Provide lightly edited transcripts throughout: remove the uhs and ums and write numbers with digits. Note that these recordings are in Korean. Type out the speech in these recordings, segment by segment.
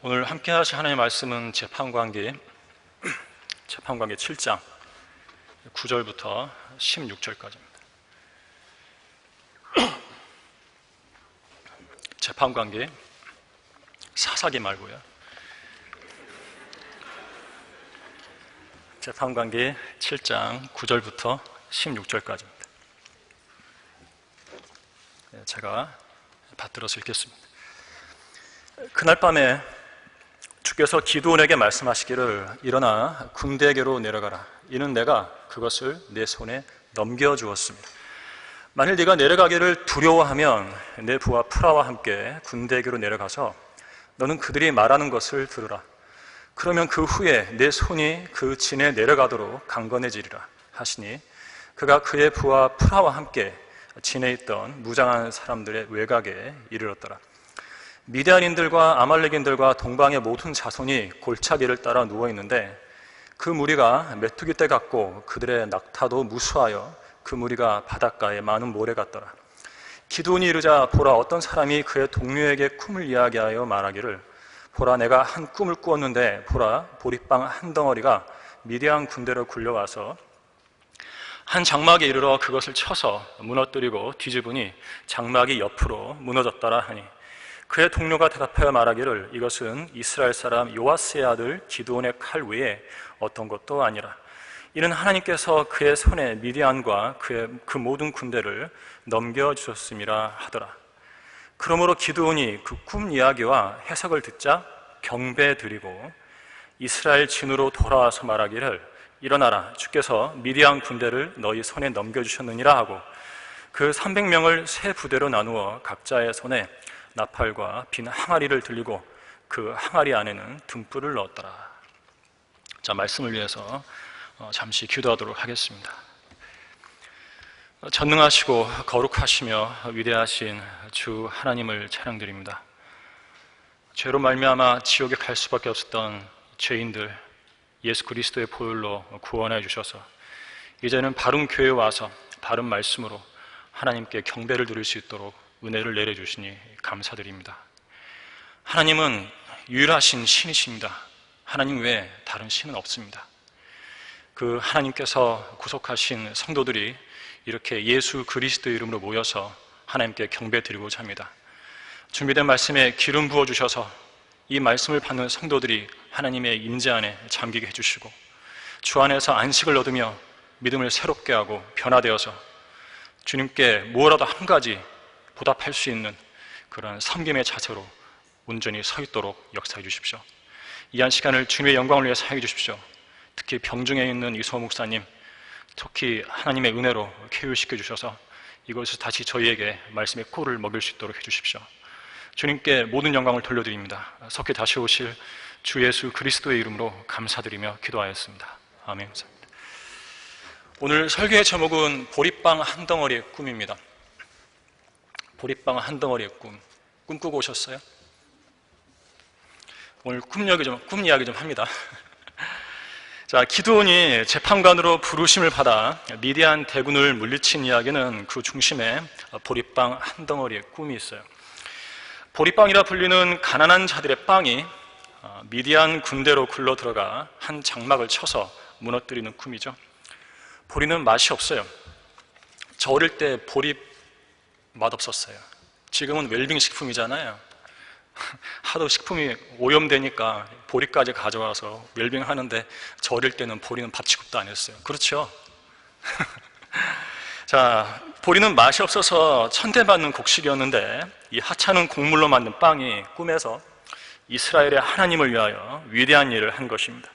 오늘 함께 하실 하나님의 말씀은 재판관계 7장 9절부터 16절까지입니다. 재판관계 사사기 말고요. 재판관계 7장 9절부터 16절까지입니다. 제가 받들어서 읽겠습니다. 그날 밤에 주께서 기드온에게 말씀하시기를 일어나 군대에게로 내려가라. 이는 내가 그것을 내 손에 넘겨주었습니다. 만일 네가 내려가기를 두려워하면 내 부하 프라와 함께 군대에게로 내려가서 너는 그들이 말하는 것을 들으라. 그러면 그 후에 내 손이 그 진에 내려가도록 강건해지리라 하시니 그가 그의 부하 프라와 함께 진에 있던 무장한 사람들의 외곽에 이르렀더라. 미디안인들과 아말렉인들과 동방의 모든 자손이 골짜기를 따라 누워있는데 그 무리가 메뚜기 떼 같고 그들의 낙타도 무수하여 그 무리가 바닷가에 많은 모래 같더라. 기드온이 이르자 보라, 어떤 사람이 그의 동료에게 꿈을 이야기하여 말하기를 보라, 내가 한 꿈을 꾸었는데 보라, 보리빵 한 덩어리가 미디안 군대로 굴려와서 한 장막에 이르러 그것을 쳐서 무너뜨리고 뒤집으니 장막이 옆으로 무너졌더라 하니 그의 동료가 대답하여 말하기를 이것은 이스라엘 사람 요아스의 아들 기드온의 칼 외에 어떤 것도 아니라 이는 하나님께서 그의 손에 미디안과 그 모든 군대를 넘겨주셨음이라 하더라. 그러므로 기드온이 그 꿈 이야기와 해석을 듣자 경배드리고 이스라엘 진으로 돌아와서 말하기를 일어나라, 주께서 미디안 군대를 너희 손에 넘겨주셨느니라 하고 그 300명을 세 부대로 나누어 각자의 손에 나팔과 빈 항아리를 들리고 그 항아리 안에는 등불을 넣었더라. 자, 말씀을 위해서 잠시 기도하도록 하겠습니다. 전능하시고 거룩하시며 위대하신 주 하나님을 찬양드립니다. 죄로 말미암아 지옥에 갈 수밖에 없었던 죄인들 예수 그리스도의 보혈로 구원해 주셔서 이제는 바른 교회에 와서 바른 말씀으로 하나님께 경배를 드릴 수 있도록 은혜를 내려주시니 감사드립니다. 하나님은 유일하신 신이십니다. 하나님 외에 다른 신은 없습니다. 그 하나님께서 구속하신 성도들이 이렇게 예수 그리스도의 이름으로 모여서 하나님께 경배드리고자 합니다. 준비된 말씀에 기름 부어주셔서 이 말씀을 받는 성도들이 하나님의 임재 안에 잠기게 해주시고 주 안에서 안식을 얻으며 믿음을 새롭게 하고 변화되어서 주님께 무엇라도 한 가지 보답할 수 있는 그런 섬김의 자세로 온전히 서 있도록 역사해 주십시오. 이 한 시간을 주님의 영광을 위해 사용해 주십시오. 특히 병중에 있는 이소 목사님 특히 하나님의 은혜로 쾌유시켜 주셔서 이곳에서 다시 저희에게 말씀의 꼴을 먹일 수 있도록 해주십시오. 주님께 모든 영광을 돌려드립니다. 석회 다시 오실 주 예수 그리스도의 이름으로 감사드리며 기도하였습니다. 아멘. 감사합니다. 오늘 설교의 제목은 보리빵 한 덩어리의 꿈입니다. 보리빵 한 덩어리의 꿈, 꿈꾸고 오셨어요? 오늘 꿈 이야기 좀 합니다. 자, 기드온이 재판관으로 부르심을 받아 미디안 대군을 물리친 이야기는 그 중심에 보리빵 한 덩어리의 꿈이 있어요. 보리빵이라 불리는 가난한 자들의 빵이 미디안 군대로 굴러 들어가 한 장막을 쳐서 무너뜨리는 꿈이죠. 보리는 맛이 없어요. 저 어릴 때 보리 맛없었어요. 지금은 웰빙 식품이잖아요. 하도 식품이 오염되니까 보리까지 가져와서 웰빙 하는데 저 어릴 때는 보리는 밥 취급도 안 했어요. 그렇죠? 자, 보리는 맛이 없어서 천대받는 곡식이었는데 이 하찮은 곡물로 만든 빵이 꿈에서 이스라엘의 하나님을 위하여 위대한 일을 한 것입니다.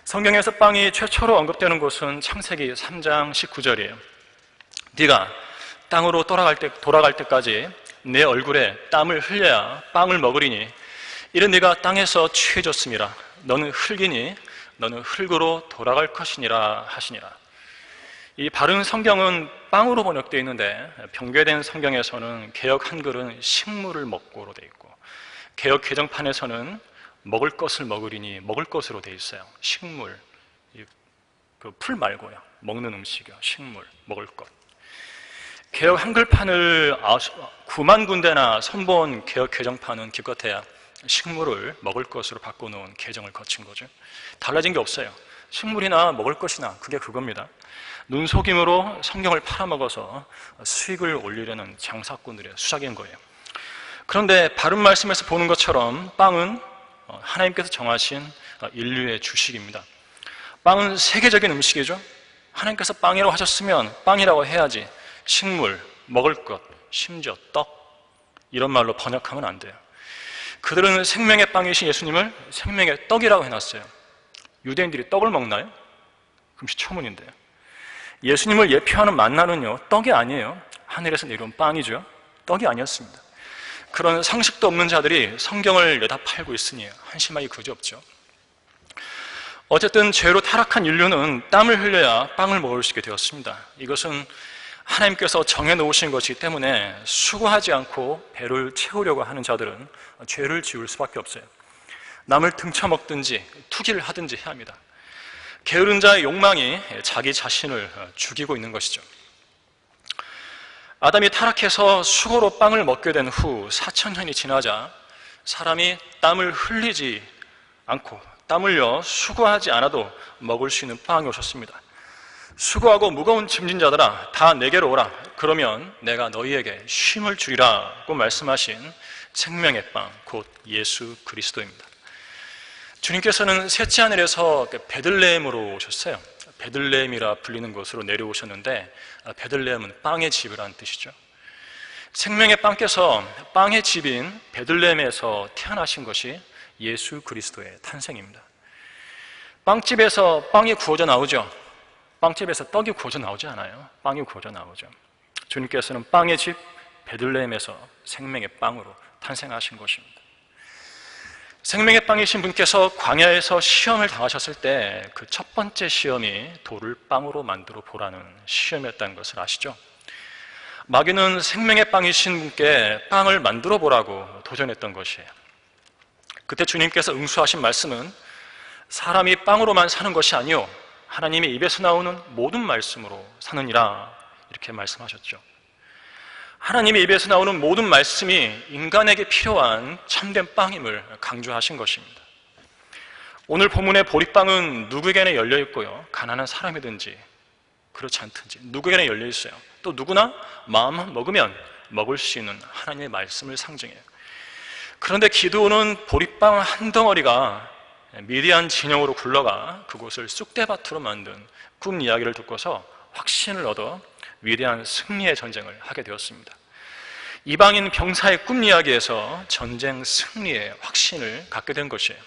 성경에서 빵이 최초로 언급되는 곳은 창세기 3장 19절이에요. 네가 땅으로 돌아갈 때까지 내 얼굴에 땀을 흘려야 빵을 먹으리니 이는 네가 땅에서 취해졌음이라. 너는 흙이니 너는 흙으로 돌아갈 것이니라 하시니라. 이 바른 성경은 빵으로 번역되어 있는데 병괴된 성경에서는 개역 한글은 식물을 먹고로 되어 있고 개역 개정판에서는 먹을 것을 먹으리니 먹을 것으로 되어 있어요. 식물, 그 풀 말고요. 먹는 음식이요. 식물, 먹을 것. 개역 한글판을 9만 군데나 선본 개역 개정판은 기껏해야 식물을 먹을 것으로 바꿔놓은 계정을 거친 거죠. 달라진 게 없어요. 식물이나 먹을 것이나 그게 그겁니다. 눈속임으로 성경을 팔아먹어서 수익을 올리려는 장사꾼들의 수작인 거예요. 그런데 바른 말씀에서 보는 것처럼 빵은 하나님께서 정하신 인류의 주식입니다. 빵은 세계적인 음식이죠. 하나님께서 빵이라고 하셨으면 빵이라고 해야지 식물, 먹을 것, 심지어 떡 이런 말로 번역하면 안 돼요. 그들은 생명의 빵이신 예수님을 생명의 떡이라고 해놨어요. 유대인들이 떡을 먹나요? 금시초문인데요. 예수님을 예표하는 만나는요, 떡이 아니에요. 하늘에서 내려온 빵이죠. 떡이 아니었습니다. 그런 상식도 없는 자들이 성경을 내다 팔고 있으니 한심하기 그지없죠. 어쨌든 죄로 타락한 인류는 땀을 흘려야 빵을 먹을 수 있게 되었습니다. 이것은 하나님께서 정해놓으신 것이기 때문에 수고하지 않고 배를 채우려고 하는 자들은 죄를 지을 수밖에 없어요. 남을 등쳐먹든지 투기를 하든지 해야 합니다. 게으른 자의 욕망이 자기 자신을 죽이고 있는 것이죠. 아담이 타락해서 수고로 빵을 먹게 된 후 4000년이 지나자 사람이 땀을 흘리지 않고 땀 흘려 수고하지 않아도 먹을 수 있는 빵이 오셨습니다. 수고하고 무거운 짐진 자들아 다 내게로 오라. 그러면 내가 너희에게 쉼을 주리라고 말씀하신 생명의 빵, 곧 예수 그리스도입니다. 주님께서는 셋째 하늘에서 베들레헴으로 오셨어요. 베들레헴이라 불리는 곳으로 내려오셨는데 베들레헴은 빵의 집이라는 뜻이죠. 생명의 빵께서 빵의 집인 베들레헴에서 태어나신 것이 예수 그리스도의 탄생입니다. 빵집에서 빵이 구워져 나오죠. 빵집에서 떡이 구워져 나오지 않아요. 빵이 구워져 나오죠. 주님께서는 빵의 집 베들레헴에서 생명의 빵으로 탄생하신 것입니다. 생명의 빵이신 분께서 광야에서 시험을 당하셨을 때 그 첫 번째 시험이 돌을 빵으로 만들어 보라는 시험이었다는 것을 아시죠? 마귀는 생명의 빵이신 분께 빵을 만들어 보라고 도전했던 것이에요. 그때 주님께서 응수하신 말씀은 사람이 빵으로만 사는 것이 아니요 하나님의 입에서 나오는 모든 말씀으로 사느니라 이렇게 말씀하셨죠. 하나님의 입에서 나오는 모든 말씀이 인간에게 필요한 참된 빵임을 강조하신 것입니다. 오늘 본문의 보리빵은 누구에게나 열려 있고요, 가난한 사람이든지 그렇지 않든지 누구에게나 열려 있어요. 또 누구나 마음만 먹으면 먹을 수 있는 하나님의 말씀을 상징해요. 그런데 기드온은 보리빵 한 덩어리가 미디안 진영으로 굴러가 그곳을 쑥대밭으로 만든 꿈 이야기를 듣고서 확신을 얻어 위대한 승리의 전쟁을 하게 되었습니다. 이방인 병사의 꿈 이야기에서 전쟁 승리의 확신을 갖게 된 것이에요.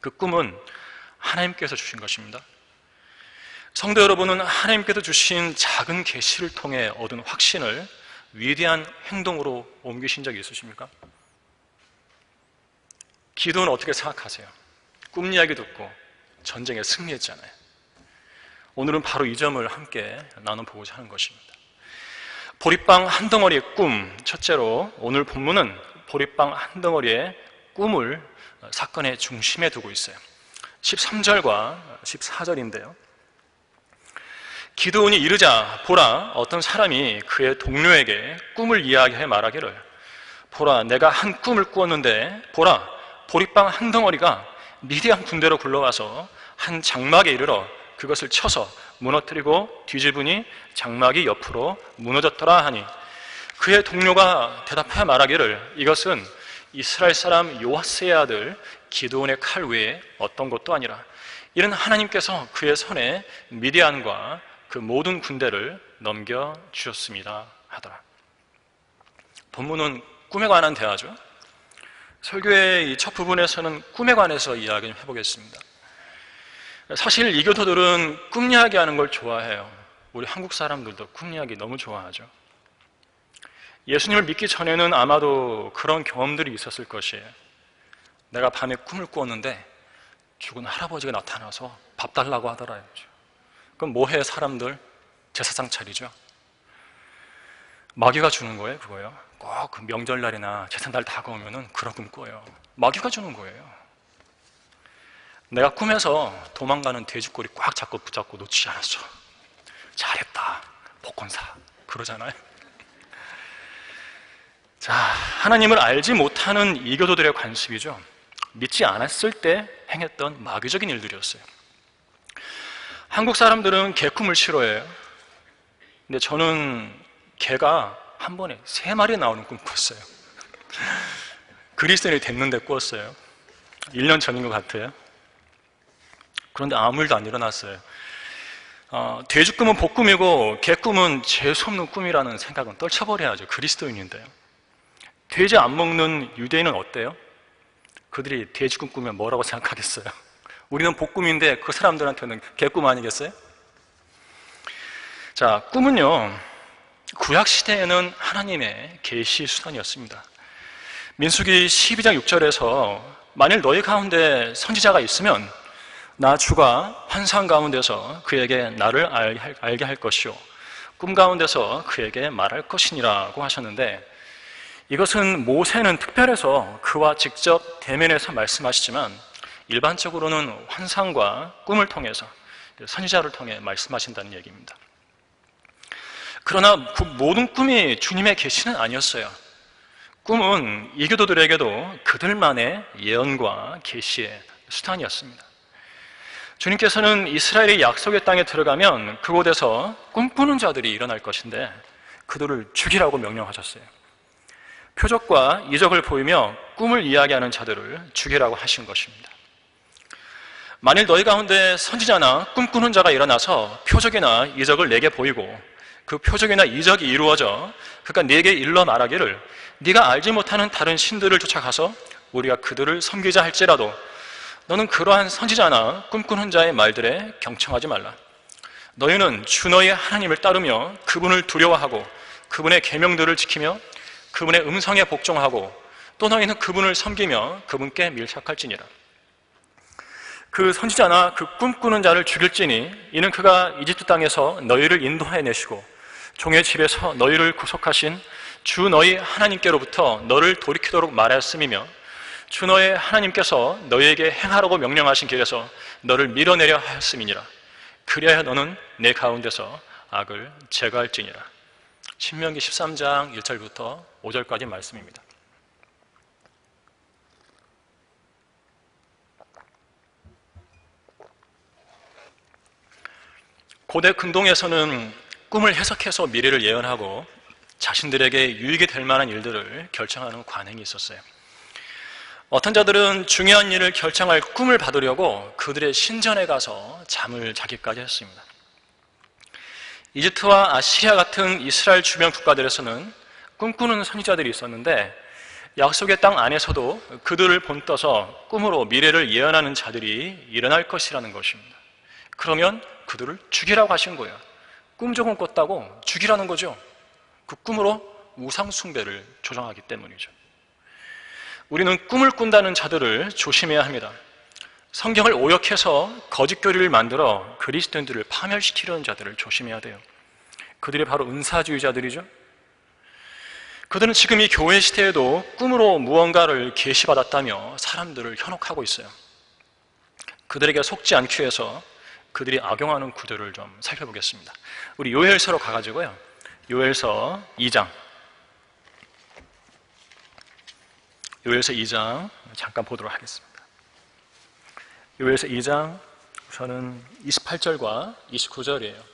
그 꿈은 하나님께서 주신 것입니다. 성도 여러분은 하나님께서 주신 작은 계시를 통해 얻은 확신을 위대한 행동으로 옮기신 적이 있으십니까? 기도는 어떻게 생각하세요? 꿈 이야기 듣고 전쟁에 승리했잖아요. 오늘은 바로 이 점을 함께 나눠보고자 하는 것입니다. 보리빵 한 덩어리의 꿈, 첫째로 오늘 본문은 보리빵 한 덩어리의 꿈을 사건의 중심에 두고 있어요. 13절과 14절인데요. 기드온이 이르자 보라 어떤 사람이 그의 동료에게 꿈을 이야기해 말하기를 보라 내가 한 꿈을 꾸었는데 보라 보리빵 한 덩어리가 미디안 군대로 굴러와서 한 장막에 이르러 그것을 쳐서 무너뜨리고 뒤집으니 장막이 옆으로 무너졌더라 하니 그의 동료가 대답하여 말하기를 이것은 이스라엘 사람 요아스의 아들 기드온의 칼 외에 어떤 것도 아니라 이는 하나님께서 그의 손에 미디안과 그 모든 군대를 넘겨주셨습니다 하더라. 본문은 꿈에 관한 대화죠. 설교의 이 첫 부분에서는 꿈에 관해서 이야기 좀 해보겠습니다. 사실 이교도들은 꿈 이야기하는 걸 좋아해요. 우리 한국 사람들도 꿈 이야기 너무 좋아하죠. 예수님을 믿기 전에는 아마도 그런 경험들이 있었을 것이에요. 내가 밤에 꿈을 꾸었는데 죽은 할아버지가 나타나서 밥 달라고 하더라. 그럼 뭐해 사람들? 제사상 차리죠. 마귀가 주는 거예요, 그거요. 꼭 그 명절날이나 제삿날 다가오면은 그런 꿈 꿔요. 마귀가 주는 거예요. 내가 꿈에서 도망가는 돼지꼬리 꽉 잡고 붙잡고 놓치지 않았어. 잘했다, 복권사. 그러잖아요. 자, 하나님을 알지 못하는 이교도들의 관습이죠. 믿지 않았을 때 행했던 마귀적인 일들이었어요. 한국 사람들은 개꿈을 싫어해요. 근데 저는 개가 한 번에 3마리 나오는 꿈 꿨어요. 그리스도인이 됐는데 꿨어요. 1년 전인 것 같아요. 그런데 아무 일도 안 일어났어요. 돼지 꿈은 복꿈이고 개 꿈은 재수없는 꿈이라는 생각은 떨쳐버려야죠. 그리스도인인데요. 돼지 안 먹는 유대인은 어때요? 그들이 돼지 꿈 꾸면 뭐라고 생각하겠어요? 우리는 복꿈인데 그 사람들한테는 개꿈 아니겠어요? 자, 꿈은요, 구약시대에는 하나님의 계시 수단이었습니다. 민수기 12장 6절에서 만일 너희 가운데 선지자가 있으면 나 주가 환상 가운데서 그에게 나를 알게 할 것이요 꿈 가운데서 그에게 말할 것이니라고 하셨는데, 이것은 모세는 특별해서 그와 직접 대면해서 말씀하시지만 일반적으로는 환상과 꿈을 통해서 선지자를 통해 말씀하신다는 얘기입니다. 그러나 그 모든 꿈이 주님의 계시는 아니었어요. 꿈은 이교도들에게도 그들만의 예언과 계시의 수단이었습니다. 주님께서는 이스라엘이 약속의 땅에 들어가면 그곳에서 꿈꾸는 자들이 일어날 것인데 그들을 죽이라고 명령하셨어요. 표적과 이적을 보이며 꿈을 이야기하는 자들을 죽이라고 하신 것입니다. 만일 너희 가운데 선지자나 꿈꾸는 자가 일어나서 표적이나 이적을 내게 보이고 그 표적이나 이적이 이루어져 그가 네게 일러 말하기를 네가 알지 못하는 다른 신들을 쫓아가서 우리가 그들을 섬기자 할지라도 너는 그러한 선지자나 꿈꾸는 자의 말들에 경청하지 말라. 너희는 주 너희 하나님을 따르며 그분을 두려워하고 그분의 계명들을 지키며 그분의 음성에 복종하고 또 너희는 그분을 섬기며 그분께 밀착할지니라. 그 선지자나 그 꿈꾸는 자를 죽일지니 이는 그가 이집트 땅에서 너희를 인도해내시고 종의 집에서 너희를 구속하신 주 너희 하나님께로부터 너를 돌이키도록 말하였음이며 주 너희 하나님께서 너희에게 행하라고 명령하신 길에서 너를 밀어내려 하였음이니라. 그리하여 너는 내 가운데서 악을 제거할지니라. 신명기 13장 1절부터 5절까지 말씀입니다. 고대 근동에서는 꿈을 해석해서 미래를 예언하고 자신들에게 유익이 될 만한 일들을 결정하는 관행이 있었어요. 어떤 자들은 중요한 일을 결정할 꿈을 받으려고 그들의 신전에 가서 잠을 자기까지 했습니다. 이집트와 아시리아 같은 이스라엘 주변 국가들에서는 꿈꾸는 선지자들이 있었는데 약속의 땅 안에서도 그들을 본떠서 꿈으로 미래를 예언하는 자들이 일어날 것이라는 것입니다. 그러면 그들을 죽이라고 하신 거예요. 꿈 조금 꿨다고 죽이라는 거죠. 그 꿈으로 우상 숭배를 조장하기 때문이죠. 우리는 꿈을 꾼다는 자들을 조심해야 합니다. 성경을 오역해서 거짓 교리를 만들어 그리스도인들을 파멸시키려는 자들을 조심해야 돼요. 그들이 바로 은사주의자들이죠. 그들은 지금 이 교회 시대에도 꿈으로 무언가를 계시받았다며 사람들을 현혹하고 있어요. 그들에게 속지 않기 위해서 그들이 악용하는 구조를 좀 살펴보겠습니다. 우리 요엘서로 가가지고요. 요엘서 2장 잠깐 보도록 하겠습니다. 요엘서 2장 우선은 28절과 29절이에요.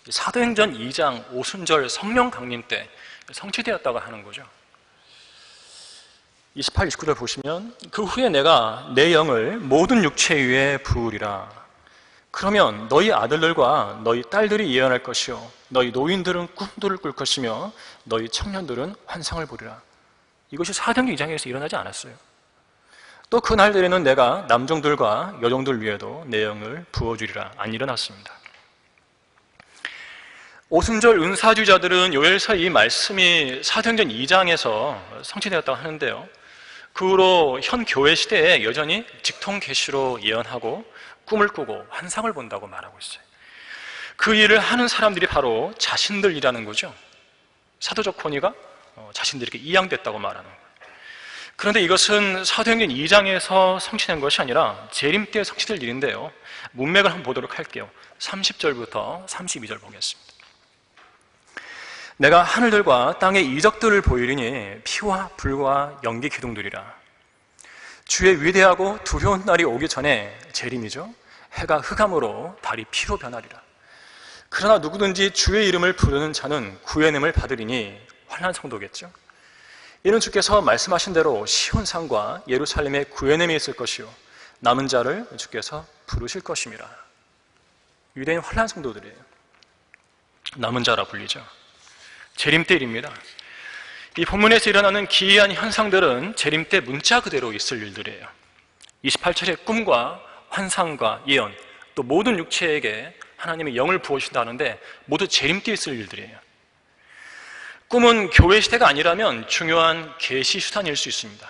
사도행전 2장 오순절 성령 강림 때 성취되었다고 하는 거죠. 28, 29절 보시면 그 후에 내가 내 영을 모든 육체 위에 부으리라. 그러면 너희 아들들과 너희 딸들이 예언할 것이요 너희 노인들은 꿈들을 꿀 것이며 너희 청년들은 환상을 보리라. 이것이 사도행전 2장에서 일어나지 않았어요. 또 그 날들에는 내가 남종들과 여종들 위에도 내 영을 부어주리라. 안 일어났습니다. 오순절 은사주의자들은 요엘서 이 말씀이 사도행전 2장에서 성취되었다고 하는데요. 그 후로 현 교회 시대에 여전히 직통 계시로 예언하고 꿈을 꾸고 환상을 본다고 말하고 있어요. 그 일을 하는 사람들이 바로 자신들이라는 거죠. 사도적 권위가 자신들에게 이양됐다고 말하는 거예요. 그런데 이것은 사도행전 2장에서 성취된 것이 아니라 재림 때 성취될 일인데요. 문맥을 한번 보도록 할게요. 30절부터 32절 보겠습니다. 내가 하늘들과 땅의 이적들을 보이리니 피와 불과 연기 기둥들이라. 주의 위대하고 두려운 날이 오기 전에 재림이죠. 해가 흑암으로 달이 피로 변하리라. 그러나 누구든지 주의 이름을 부르는 자는 구원함을 받으리니 환난 성도겠죠. 이는 주께서 말씀하신 대로 시온산과 예루살렘에 구원함이 있을 것이요 남은 자를 주께서 부르실 것임이라. 유대인 환난 성도들이에요. 남은 자라 불리죠. 재림 때 일입니다. 이 본문에서 일어나는 기이한 현상들은 재림 때 문자 그대로 있을 일들이에요. 28절의 꿈과 환상과 예언, 또 모든 육체에게 하나님의 영을 부어주신다는데 모두 재림 때 있을 일들이에요. 꿈은 교회 시대가 아니라면 중요한 계시 수단일 수 있습니다.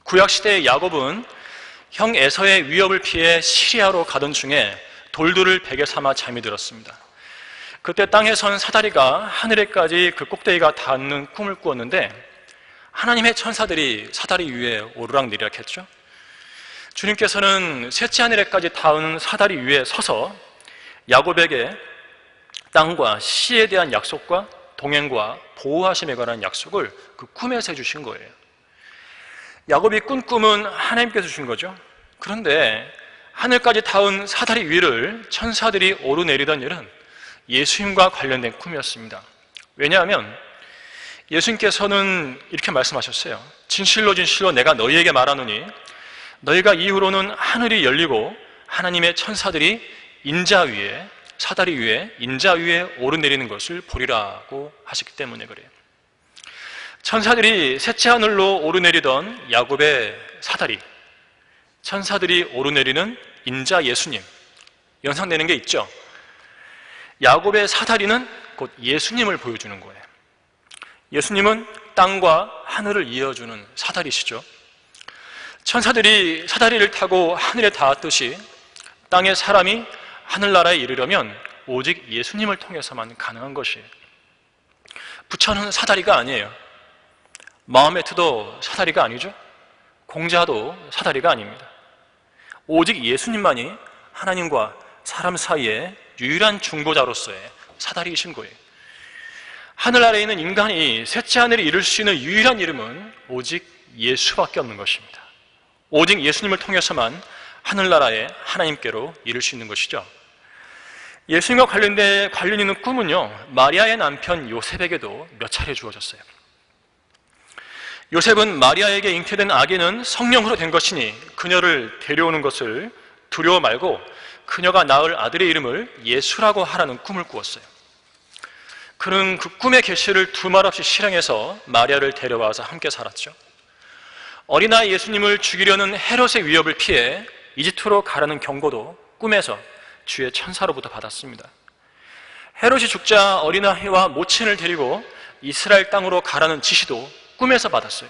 구약 시대의 야곱은 형 에서의 위협을 피해 시리아로 가던 중에 돌들을 베개 삼아 잠이 들었습니다. 그때 땅에 선 사다리가 하늘에까지 그 꼭대기가 닿는 꿈을 꾸었는데 하나님의 천사들이 사다리 위에 오르락내리락 했죠. 주님께서는 셋째 하늘에까지 닿은 사다리 위에 서서 야곱에게 땅과 씨에 대한 약속과 동행과 보호하심에 관한 약속을 그 꿈에서 해주신 거예요. 야곱이 꾼 꿈은 하나님께서 주신 거죠. 그런데 하늘까지 닿은 사다리 위를 천사들이 오르내리던 일은 예수님과 관련된 꿈이었습니다. 왜냐하면 예수님께서는 이렇게 말씀하셨어요. 진실로 진실로 내가 너희에게 말하노니 너희가 이후로는 하늘이 열리고 하나님의 천사들이 인자 위에, 사다리 위에, 인자 위에 오르내리는 것을 보리라고 하셨기 때문에 그래요. 천사들이 셋째 하늘로 오르내리던 야곱의 사다리, 천사들이 오르내리는 인자 예수님, 연상되는 게 있죠. 야곱의 사다리는 곧 예수님을 보여주는 거예요. 예수님은 땅과 하늘을 이어주는 사다리시죠. 천사들이 사다리를 타고 하늘에 닿았듯이 땅의 사람이 하늘나라에 이르려면 오직 예수님을 통해서만 가능한 것이에요. 부처는 사다리가 아니에요. 마호메트도 사다리가 아니죠. 공자도 사다리가 아닙니다. 오직 예수님만이 하나님과 사람 사이에 유일한 중보자로서의 사다리이신 거예요. 하늘나라에 있는 인간이 셋째 하늘에 이룰 수 있는 유일한 이름은 오직 예수밖에 없는 것입니다. 오직 예수님을 통해서만 하늘나라에 하나님께로 이룰 수 있는 것이죠. 예수님과 관련 있는 꿈은요, 마리아의 남편 요셉에게도 몇 차례 주어졌어요. 요셉은 마리아에게 잉태된 아기는 성령으로 된 것이니 그녀를 데려오는 것을 두려워 말고 그녀가 낳을 아들의 이름을 예수라고 하라는 꿈을 꾸었어요. 그는 그 꿈의 계시를 두말 없이 실행해서 마리아를 데려와서 함께 살았죠. 어린아이 예수님을 죽이려는 헤롯의 위협을 피해 이집트로 가라는 경고도 꿈에서 주의 천사로부터 받았습니다. 헤롯이 죽자 어린아이와 모친을 데리고 이스라엘 땅으로 가라는 지시도 꿈에서 받았어요.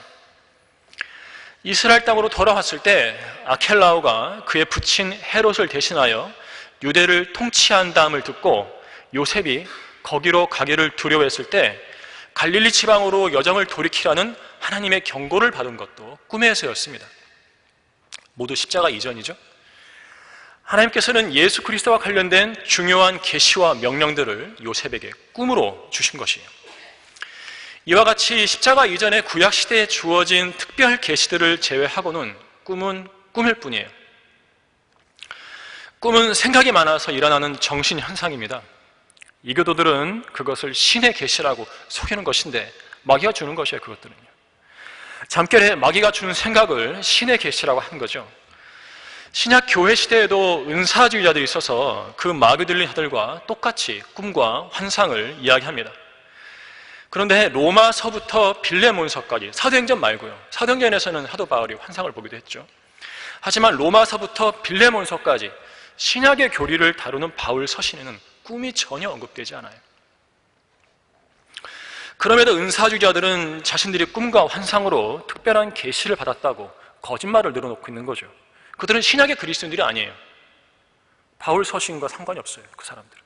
이스라엘 땅으로 돌아왔을 때 아켈라오가 그의 부친 헤롯을 대신하여 유대를 통치한다음을 듣고 요셉이 거기로 가기를 두려워했을 때 갈릴리 지방으로 여정을 돌이키라는 하나님의 경고를 받은 것도 꿈에서였습니다. 모두 십자가 이전이죠. 하나님께서는 예수 그리스도와 관련된 중요한 계시와 명령들을 요셉에게 꿈으로 주신 것이에요. 이와 같이 십자가 이전의 구약시대에 주어진 특별 계시들을 제외하고는 꿈은 꿈일 뿐이에요. 꿈은 생각이 많아서 일어나는 정신현상입니다. 이교도들은 그것을 신의 계시라고 속이는 것인데 마귀가 주는 것이에요. 그것들은요. 잠결에 마귀가 주는 생각을 신의 계시라고 하는 거죠. 신약 교회 시대에도 은사주의자들이 있어서 그 마귀 들린 자들과 똑같이 꿈과 환상을 이야기합니다. 그런데 로마서부터 빌레몬서까지, 사도행전 말고요. 사도행전에서는 사도 바울이 환상을 보기도 했죠. 하지만 로마서부터 빌레몬서까지 신약의 교리를 다루는 바울 서신에는 꿈이 전혀 언급되지 않아요. 그럼에도 은사주의자들은 자신들이 꿈과 환상으로 특별한 계시를 받았다고 거짓말을 늘어놓고 있는 거죠. 그들은 신약의 그리스도인들이 아니에요. 바울 서신과 상관이 없어요. 그 사람들은.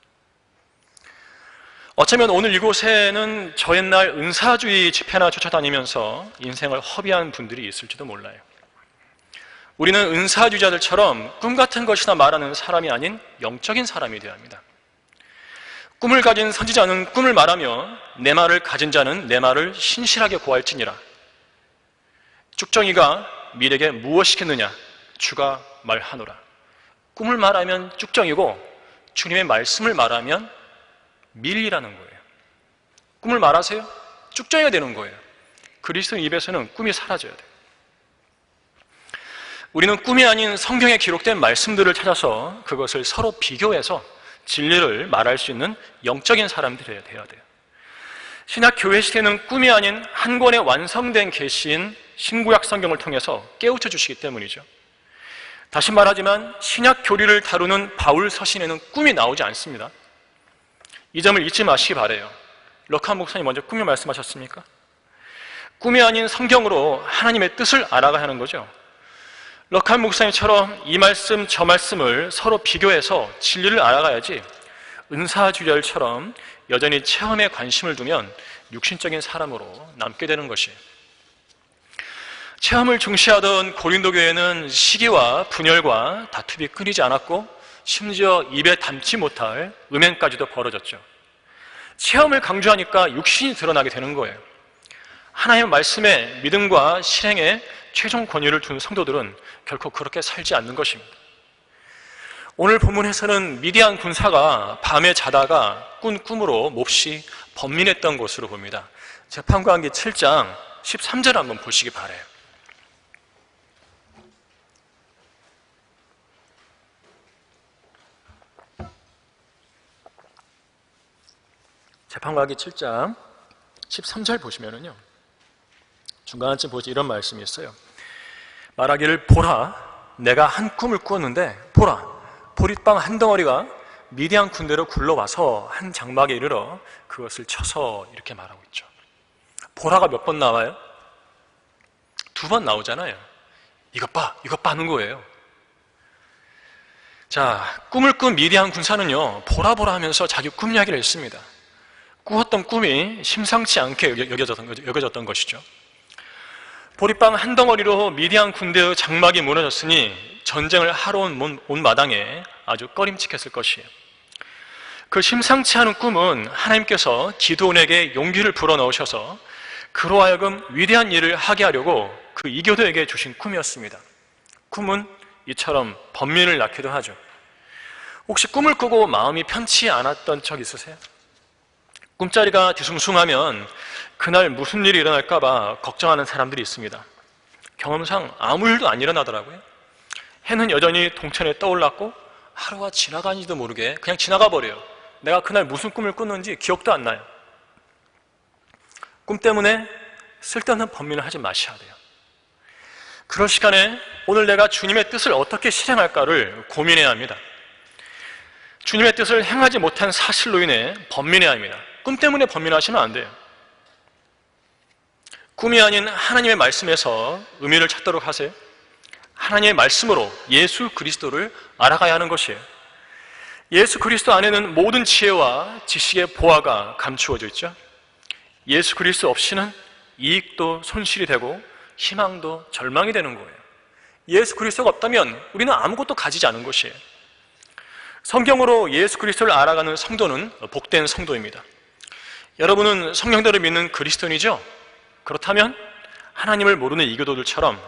어쩌면 오늘 이곳에는 저 옛날 은사주의 집회나 쫓아다니면서 인생을 허비한 분들이 있을지도 몰라요. 우리는 은사주의자들처럼 꿈 같은 것이나 말하는 사람이 아닌 영적인 사람이 되어야 합니다. 꿈을 가진 선지자는 꿈을 말하며 내 말을 가진 자는 내 말을 신실하게 고할지니라. 쭉정이가 밀에게 무엇시켰느냐? 주가 말하노라. 꿈을 말하면 쭉정이고 주님의 말씀을 말하면 밀이라는 거예요. 꿈을 말하세요? 쭉정이가 되는 거예요. 그리스도인 입에서는 꿈이 사라져야 돼요. 우리는 꿈이 아닌 성경에 기록된 말씀들을 찾아서 그것을 서로 비교해서 진리를 말할 수 있는 영적인 사람들이 되어야 돼요. 신약 교회 시대는 꿈이 아닌 한 권의 완성된 계시인 신구약 성경을 통해서 깨우쳐 주시기 때문이죠. 다시 말하지만 신약 교리를 다루는 바울 서신에는 꿈이 나오지 않습니다. 이 점을 잊지 마시기 바라요. 럭한 목사님 먼저 꿈을 말씀하셨습니까? 꿈이 아닌 성경으로 하나님의 뜻을 알아가야 하는 거죠. 럭한 목사님처럼 이 말씀 저 말씀을 서로 비교해서 진리를 알아가야지 은사주별처럼 여전히 체험에 관심을 두면 육신적인 사람으로 남게 되는 것이에요. 체험을 중시하던 고린도 교회는 시기와 분열과 다툼이 끊이지 않았고 심지어 입에 담지 못할 음행까지도 벌어졌죠. 체험을 강조하니까 육신이 드러나게 되는 거예요. 하나님의 말씀에 믿음과 실행에 최종 권위를 둔 성도들은 결코 그렇게 살지 않는 것입니다. 오늘 본문에서는 미디안 군사가 밤에 자다가 꾼 꿈으로 몹시 번민했던 것으로 봅니다. 재판관기 7장 13절 한번 보시기 바라요. 재판관기 7장 13절 보시면은요, 중간쯤 보시 이런 말씀이 있어요. 말하기를 보라, 내가 한 꿈을 꾸었는데 보라, 보릿방 한 덩어리가 미디안 군대로 굴러와서 한 장막에 이르러 그것을 쳐서, 이렇게 말하고 있죠. 보라가 몇 번 나와요? 2번 나오잖아요. 이것 봐, 이것 봐 하는 거예요. 자, 꿈을 꾼 미디안 군사는요, 보라 보라 하면서 자기 꿈 이야기를 했습니다. 꾸었던 꿈이 심상치 않게 여겨졌던 것이죠. 보릿방 한 덩어리로 미디안 군대의 장막이 무너졌으니 전쟁을 하러 온 마당에 아주 꺼림칙했을 것이에요. 그 심상치 않은 꿈은 하나님께서 기드온에게 용기를 불어넣으셔서 그로 하여금 위대한 일을 하게 하려고 그 이교도에게 주신 꿈이었습니다. 꿈은 이처럼 번민을 낳기도 하죠. 혹시 꿈을 꾸고 마음이 편치 않았던 적 있으세요? 꿈자리가 뒤숭숭하면 그날 무슨 일이 일어날까 봐 걱정하는 사람들이 있습니다. 경험상 아무 일도 안 일어나더라고요. 해는 여전히 동천에 떠올랐고 하루가 지나가는지도 모르게 그냥 지나가 버려요. 내가 그날 무슨 꿈을 꿨는지 기억도 안 나요. 꿈 때문에 쓸데없는 번민을 하지 마셔야 돼요. 그럴 시간에 오늘 내가 주님의 뜻을 어떻게 실행할까를 고민해야 합니다. 주님의 뜻을 행하지 못한 사실로 인해 번민해야 합니다. 꿈 때문에 번민하시면 안 돼요. 꿈이 아닌 하나님의 말씀에서 의미를 찾도록 하세요. 하나님의 말씀으로 예수 그리스도를 알아가야 하는 것이에요. 예수 그리스도 안에는 모든 지혜와 지식의 보화가 감추어져 있죠. 예수 그리스도 없이는 이익도 손실이 되고 희망도 절망이 되는 거예요. 예수 그리스도가 없다면 우리는 아무것도 가지지 않은 것이에요. 성경으로 예수 그리스도를 알아가는 성도는 복된 성도입니다. 여러분은 성령대로 믿는 그리스도인이죠? 그렇다면 하나님을 모르는 이교도들처럼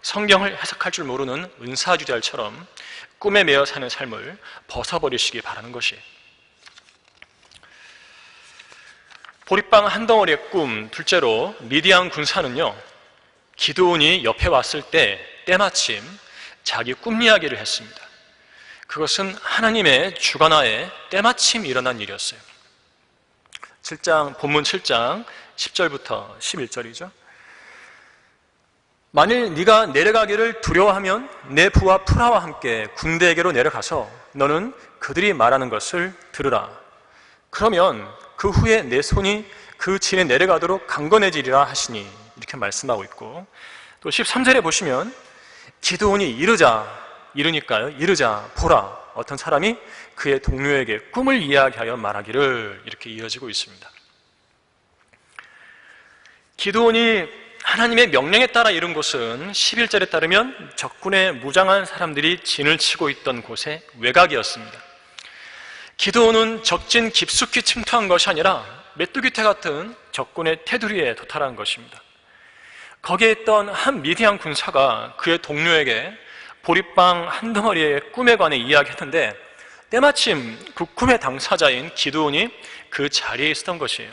성경을 해석할 줄 모르는 은사주자들처럼 꿈에 매여 사는 삶을 벗어버리시기 바라는 것이에요. 보릿방 한 덩어리의 꿈, 둘째로 미디안 군사는요, 기드온이 옆에 왔을 때 때마침 자기 꿈 이야기를 했습니다. 그것은 하나님의 주관하에 때마침 일어난 일이었어요. 본문 7장 10절부터 11절이죠. 만일 네가 내려가기를 두려워하면 내 부하 프라와 함께 군대에게로 내려가서 너는 그들이 말하는 것을 들으라. 그러면 그 후에 내 손이 그 진에 내려가도록 강건해지리라 하시니, 이렇게 말씀하고 있고, 또 13절에 보시면 기드온이 이르자 보라, 어떤 사람이 그의 동료에게 꿈을 이야기하여 말하기를, 이렇게 이어지고 있습니다. 기드온이 하나님의 명령에 따라 이룬 곳은 11절에 따르면 적군의 무장한 사람들이 진을 치고 있던 곳의 외곽이었습니다. 기드온은 적진 깊숙이 침투한 것이 아니라 메뚜기떼 같은 적군의 테두리에 도달한 것입니다. 거기에 있던 한 미디안 군사가 그의 동료에게 보리빵 한 덩어리의 꿈에 관해 이야기했는데 때마침 그 꿈의 당사자인 기드온이 그 자리에 있었던 것이에요.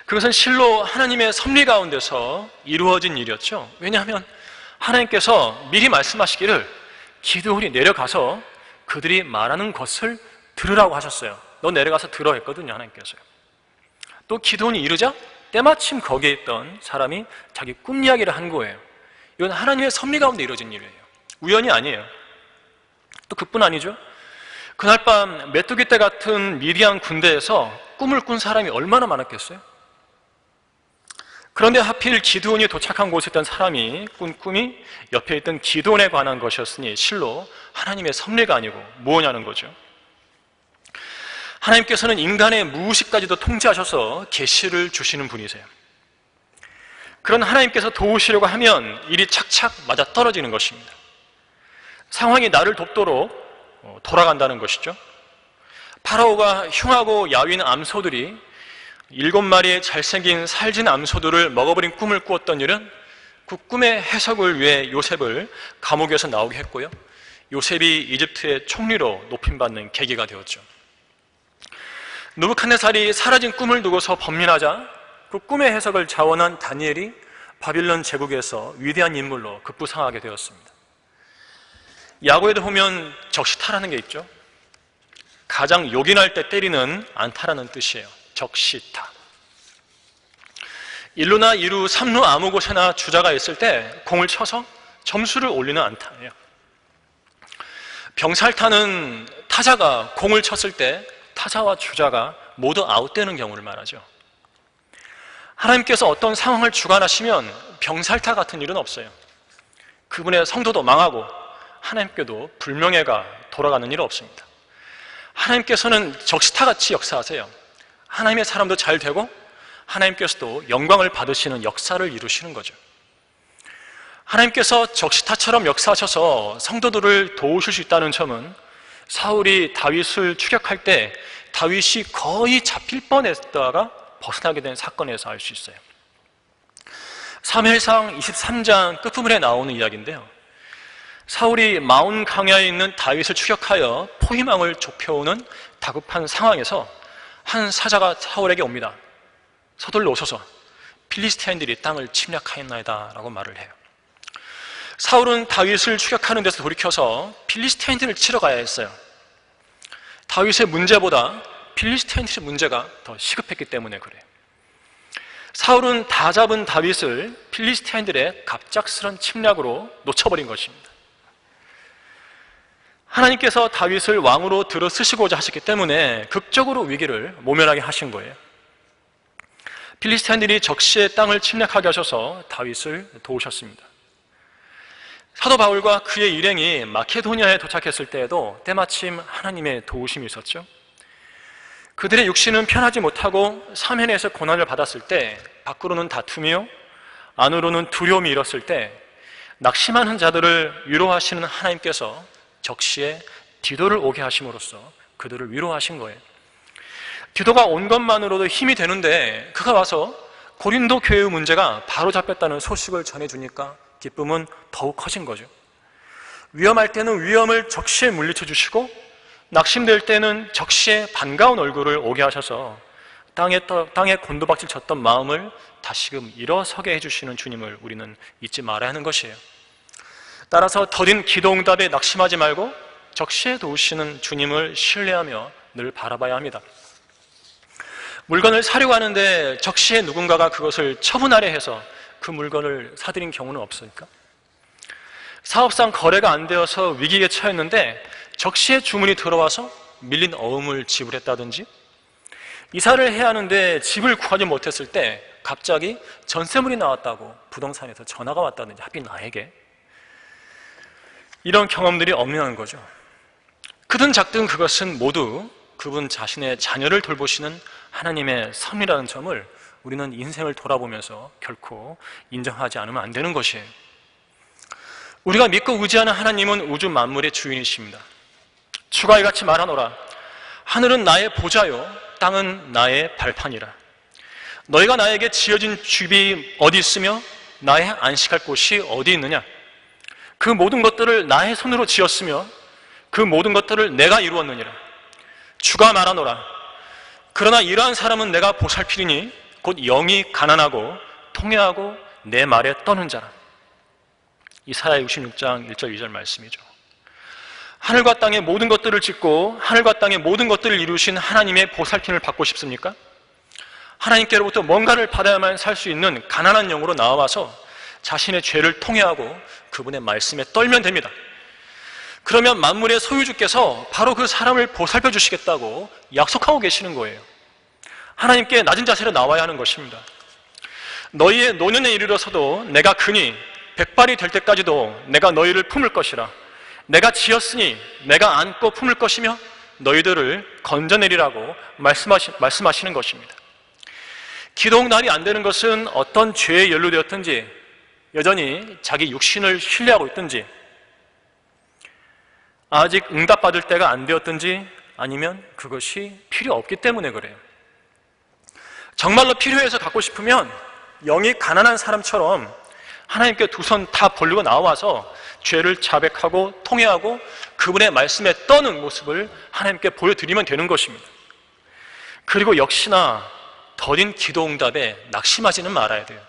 그것은 실로 하나님의 섭리 가운데서 이루어진 일이었죠. 왜냐하면 하나님께서 미리 말씀하시기를 기드온이 내려가서 그들이 말하는 것을 들으라고 하셨어요. 너 내려가서 들어 했거든요, 하나님께서요. 또 기드온이 이르자 때마침 거기에 있던 사람이 자기 꿈 이야기를 한 거예요. 이건 하나님의 섭리 가운데 이루어진 일이에요. 우연이 아니에요. 또 그뿐 아니죠. 그날 밤 메뚜기떼 같은 미디안 군대에서 꿈을 꾼 사람이 얼마나 많았겠어요? 그런데 하필 기드온이 도착한 곳에 있던 사람이 꾼 꿈이 옆에 있던 기드온에 관한 것이었으니 실로 하나님의 섭리가 아니고 뭐냐는 거죠. 하나님께서는 인간의 무의식까지도 통제하셔서 계시를 주시는 분이세요. 그런 하나님께서 도우시려고 하면 일이 착착 맞아떨어지는 것입니다. 상황이 나를 돕도록 돌아간다는 것이죠. 파라오가 흉하고 야윈 암소들이 7마리의 잘생긴 살진 암소들을 먹어버린 꿈을 꾸었던 일은 그 꿈의 해석을 위해 요셉을 감옥에서 나오게 했고요. 요셉이 이집트의 총리로 높임받는 계기가 되었죠. 느부갓네살이 사라진 꿈을 두고서 번민하자 그 꿈의 해석을 자원한 다니엘이 바빌론 제국에서 위대한 인물로 급부상하게 되었습니다. 야구에도 보면 적시타라는 게 있죠. 가장 요긴할 때 때리는 안타라는 뜻이에요. 적시타. 1루나 2루, 3루 아무 곳에나 주자가 있을 때 공을 쳐서 점수를 올리는 안타예요. 병살타는 타자가 공을 쳤을 때 타자와 주자가 모두 아웃되는 경우를 말하죠. 하나님께서 어떤 상황을 주관하시면 병살타 같은 일은 없어요. 그분의 성도도 망하고 하나님께도 불명예가 돌아가는 일은 없습니다. 하나님께서는 적시타같이 역사하세요. 하나님의 사람도 잘 되고 하나님께서도 영광을 받으시는 역사를 이루시는 거죠. 하나님께서 적시타처럼 역사하셔서 성도들을 도우실 수 있다는 점은 사울이 다윗을 추격할 때 다윗이 거의 잡힐 뻔했다가 벗어나게 된 사건에서 알 수 있어요. 사무엘상 23장 끝부분에 나오는 이야기인데요. 사울이 마온 강야에 있는 다윗을 추격하여 포위망을 좁혀오는 다급한 상황에서 한 사자가 사울에게 옵니다. 서둘러 오소서, 필리스티인들이 땅을 침략하였나이다 라고 말을 해요. 사울은 다윗을 추격하는 데서 돌이켜서 필리스티인들을 치러 가야 했어요. 다윗의 문제보다 필리스티인들의 문제가 더 시급했기 때문에 그래요. 사울은 다 잡은 다윗을 필리스티인들의 갑작스런 침략으로 놓쳐버린 것입니다. 하나님께서 다윗을 왕으로 들어쓰시고자 하셨기 때문에 극적으로 위기를 모면하게 하신 거예요. 필리스티인들이 적시의 땅을 침략하게 하셔서 다윗을 도우셨습니다. 사도 바울과 그의 일행이 마케도니아에 도착했을 때에도 때마침 하나님의 도우심이 있었죠. 그들의 육신은 편하지 못하고 사면에서 고난을 받았을 때 밖으로는 다툼이요 안으로는 두려움이 일었을 때 낙심하는 자들을 위로하시는 하나님께서 적시에 디도를 오게 하심으로써 그들을 위로하신 거예요. 디도가 온 것만으로도 힘이 되는데 그가 와서 고린도 교회의 문제가 바로 잡혔다는 소식을 전해주니까 기쁨은 더욱 커진 거죠. 위험할 때는 위험을 적시에 물리쳐 주시고 낙심될 때는 적시에 반가운 얼굴을 오게 하셔서 땅에 곤두박질 쳤던 마음을 다시금 일어서게 해주시는 주님을 우리는 잊지 말아야 하는 것이에요. 따라서 더딘 기도응답에 낙심하지 말고 적시에 도우시는 주님을 신뢰하며 늘 바라봐야 합니다. 물건을 사려고 하는데 적시에 누군가가 그것을 처분하려 해서 그 물건을 사들인 경우는 없습니까? 사업상 거래가 안 되어서 위기에 처했는데 적시에 주문이 들어와서 밀린 어음을 지불했다든지, 이사를 해야 하는데 집을 구하지 못했을 때 갑자기 전세물이 나왔다고 부동산에서 전화가 왔다든지, 하필 나에게. 이런 경험들이 없는 거죠. 크든 작든 그것은 모두 그분 자신의 자녀를 돌보시는 하나님의 섭리라는 점을 우리는 인생을 돌아보면서 결코 인정하지 않으면 안 되는 것이에요. 우리가 믿고 의지하는 하나님은 우주 만물의 주인이십니다. 주가 이같이 말하노라. 하늘은 나의 보좌요 땅은 나의 발판이라. 너희가 나에게 지어진 집이 어디 있으며 나의 안식할 곳이 어디 있느냐? 그 모든 것들을 나의 손으로 지었으며 그 모든 것들을 내가 이루었느니라. 주가 말하노라. 그러나 이러한 사람은 내가 보살피리니 곧 영이 가난하고 통회하고 내 말에 떠는 자라. 이사야 66장 1절 2절 말씀이죠. 하늘과 땅의 모든 것들을 짓고 하늘과 땅의 모든 것들을 이루신 하나님의 보살핌을 받고 싶습니까? 하나님께로부터 뭔가를 받아야만 살 수 있는 가난한 영으로 나와서 자신의 죄를 통회하고 그분의 말씀에 떨면 됩니다. 그러면 만물의 소유주께서 바로 그 사람을 보살펴 주시겠다고 약속하고 계시는 거예요. 하나님께 낮은 자세로 나와야 하는 것입니다. 너희의 노년에 이르러서도 내가 그니 백발이 될 때까지도 내가 너희를 품을 것이라. 내가 지었으니 내가 안고 품을 것이며 너희들을 건져내리라고 말씀하시는 것입니다. 기도응답이 안 되는 것은 어떤 죄에 연루되었든지 여전히 자기 육신을 신뢰하고 있든지 아직 응답받을 때가 안 되었든지 아니면 그것이 필요 없기 때문에 그래요. 정말로 필요해서 갖고 싶으면 영이 가난한 사람처럼 하나님께 두 손 다 벌리고 나와서 죄를 자백하고 통회하고 그분의 말씀에 떠는 모습을 하나님께 보여드리면 되는 것입니다. 그리고 역시나 더딘 기도응답에 낙심하지는 말아야 돼요.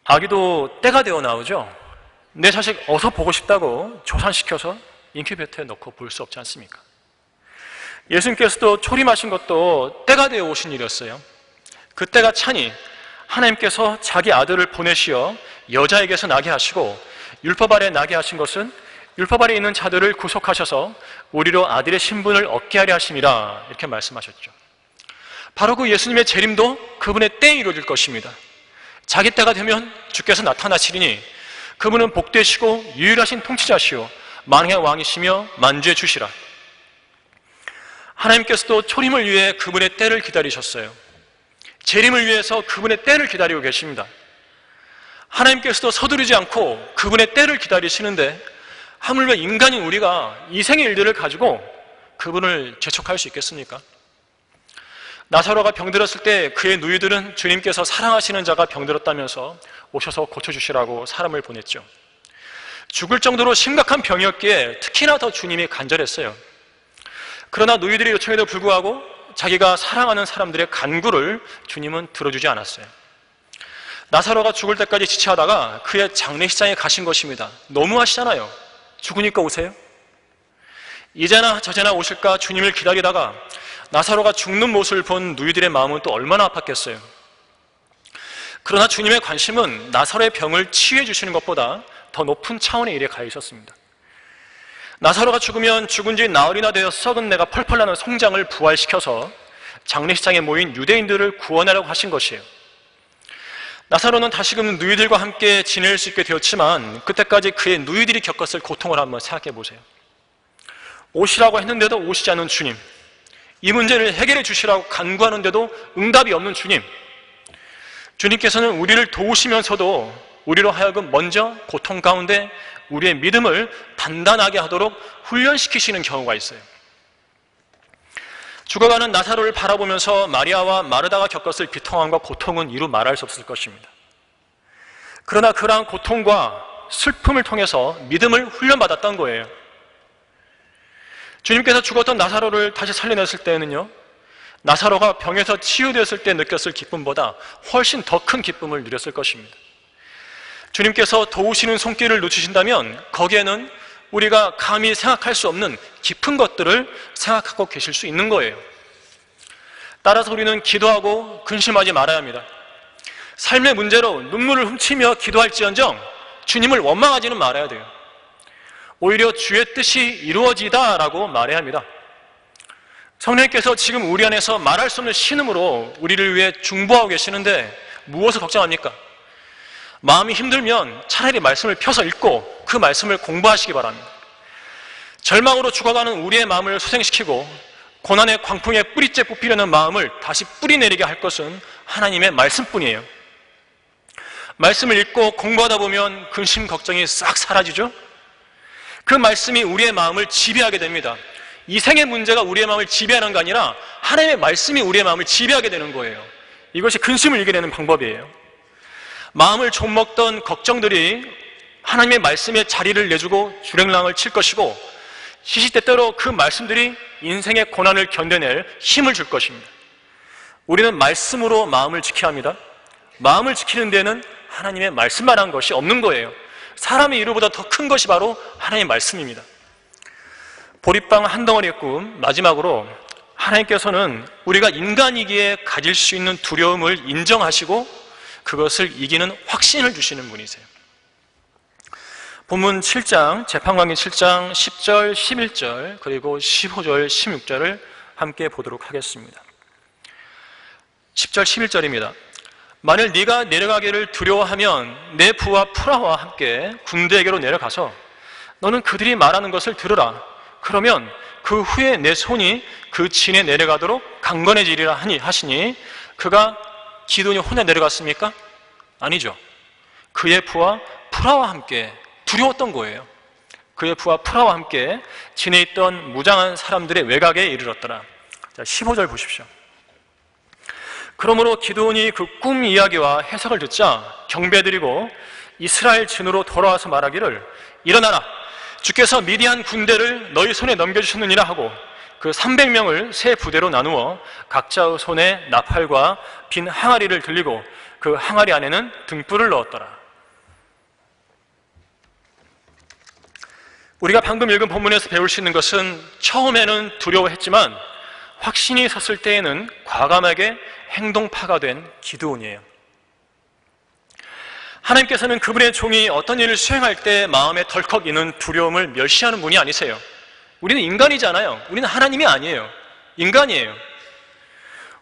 아기도 때가 되어 나오죠. 내 자식 어서 보고 싶다고 조산시켜서 인큐베이터에 넣고 볼 수 없지 않습니까? 예수님께서도 초림하신 것도 때가 되어 오신 일이었어요. 그 때가 차니 하나님께서 자기 아들을 보내시어 여자에게서 나게 하시고 율법 아래 나게 하신 것은 율법 아래 있는 자들을 구속하셔서 우리로 아들의 신분을 얻게 하려 하심이라 이렇게 말씀하셨죠. 바로 그 예수님의 재림도 그분의 때에 이루어질 것입니다. 자기 때가 되면 주께서 나타나시리니 그분은 복되시고 유일하신 통치자시오 만왕의 왕이시며 만주의 주시라. 하나님께서도 초림을 위해 그분의 때를 기다리셨어요. 재림을 위해서 그분의 때를 기다리고 계십니다. 하나님께서도 서두르지 않고 그분의 때를 기다리시는데 하물며 인간인 우리가 이 생의 일들을 가지고 그분을 재촉할 수 있겠습니까? 나사로가 병들었을 때 그의 누이들은 주님께서 사랑하시는 자가 병들었다면서 오셔서 고쳐주시라고 사람을 보냈죠. 죽을 정도로 심각한 병이었기에 특히나 더 주님이 간절했어요. 그러나 누이들의 요청에도 불구하고 자기가 사랑하는 사람들의 간구를 주님은 들어주지 않았어요. 나사로가 죽을 때까지 지체하다가 그의 장례식장에 가신 것입니다. 너무하시잖아요. 죽으니까 오세요? 이제나 저제나 오실까 주님을 기다리다가 나사로가 죽는 모습을 본 누이들의 마음은 또 얼마나 아팠겠어요. 그러나 주님의 관심은 나사로의 병을 치유해 주시는 것보다 더 높은 차원의 일에 가 있었습니다. 나사로가 죽으면 죽은 지 나흘이나 되어 썩은 내가 펄펄 나는 송장을 부활시켜서 장례식장에 모인 유대인들을 구원하려고 하신 것이에요. 나사로는 다시금 누이들과 함께 지낼 수 있게 되었지만 그때까지 그의 누이들이 겪었을 고통을 한번 생각해 보세요. 오시라고 했는데도 오시지 않는 주님, 이 문제를 해결해 주시라고 간구하는데도 응답이 없는 주님, 주님께서는 우리를 도우시면서도 우리로 하여금 먼저 고통 가운데 우리의 믿음을 단단하게 하도록 훈련시키시는 경우가 있어요. 죽어가는 나사로를 바라보면서 마리아와 마르다가 겪었을 비통함과 고통은 이루 말할 수 없을 것입니다. 그러나 그러한 고통과 슬픔을 통해서 믿음을 훈련받았던 거예요. 주님께서 죽었던 나사로를 다시 살려냈을 때는요, 나사로가 병에서 치유되었을 때 느꼈을 기쁨보다 훨씬 더 큰 기쁨을 누렸을 것입니다. 주님께서 도우시는 손길을 놓치신다면 거기에는 우리가 감히 생각할 수 없는 깊은 것들을 생각하고 계실 수 있는 거예요. 따라서 우리는 기도하고 근심하지 말아야 합니다. 삶의 문제로 눈물을 훔치며 기도할지언정 주님을 원망하지는 말아야 돼요. 오히려 주의 뜻이 이루어지다라고 말해야 합니다. 성령님께서 지금 우리 안에서 말할 수 없는 신음으로 우리를 위해 중보하고 계시는데 무엇을 걱정합니까? 마음이 힘들면 차라리 말씀을 펴서 읽고 그 말씀을 공부하시기 바랍니다. 절망으로 죽어가는 우리의 마음을 소생시키고 고난의 광풍에 뿌리째 뽑히려는 마음을 다시 뿌리내리게 할 것은 하나님의 말씀뿐이에요. 말씀을 읽고 공부하다 보면 근심 걱정이 싹 사라지죠? 그 말씀이 우리의 마음을 지배하게 됩니다. 이 생의 문제가 우리의 마음을 지배하는 게 아니라 하나님의 말씀이 우리의 마음을 지배하게 되는 거예요. 이것이 근심을 이겨내는 방법이에요. 마음을 좀먹던 걱정들이 하나님의 말씀에 자리를 내주고 주랭랑을 칠 것이고, 시시때때로 그 말씀들이 인생의 고난을 견뎌낼 힘을 줄 것입니다. 우리는 말씀으로 마음을 지켜야 합니다. 마음을 지키는 데는 하나님의 말씀만 한 것이 없는 거예요. 사람의 이루보다 더 큰 것이 바로 하나님의 말씀입니다. 보리빵 한 덩어리의 꿈, 마지막으로 하나님께서는 우리가 인간이기에 가질 수 있는 두려움을 인정하시고 그것을 이기는 확신을 주시는 분이세요. 본문 7장, 재판관계 7장 10절, 11절, 그리고 15절, 16절을 함께 보도록 하겠습니다. 10절, 11절입니다. 만일 네가 내려가기를 두려워하면 내 부하 프라와 함께 군대에게로 내려가서 너는 그들이 말하는 것을 들으라. 그러면 그 후에 내 손이 그 진에 내려가도록 강건해지리라 하시니, 그가 기드온이 혼자 내려갔습니까? 아니죠. 그의 부하 프라와 함께, 두려웠던 거예요. 그의 부하 프라와 함께 진에 있던 무장한 사람들의 외곽에 이르렀더라. 자, 15절 보십시오. 그러므로 기드온이 그 꿈 이야기와 해석을 듣자 경배드리고 이스라엘 진으로 돌아와서 말하기를, 일어나라, 주께서 미디안 군대를 너희 손에 넘겨주셨느니라 하고 그 300명을 세 부대로 나누어 각자의 손에 나팔과 빈 항아리를 들리고 그 항아리 안에는 등불을 넣었더라. 우리가 방금 읽은 본문에서 배울 수 있는 것은 처음에는 두려워했지만 확신이 섰을 때에는 과감하게 행동파가 된 기드온이에요. 하나님께서는 그분의 종이 어떤 일을 수행할 때 마음에 덜컥 이는 두려움을 멸시하는 분이 아니세요. 우리는 인간이잖아요. 우리는 하나님이 아니에요. 인간이에요.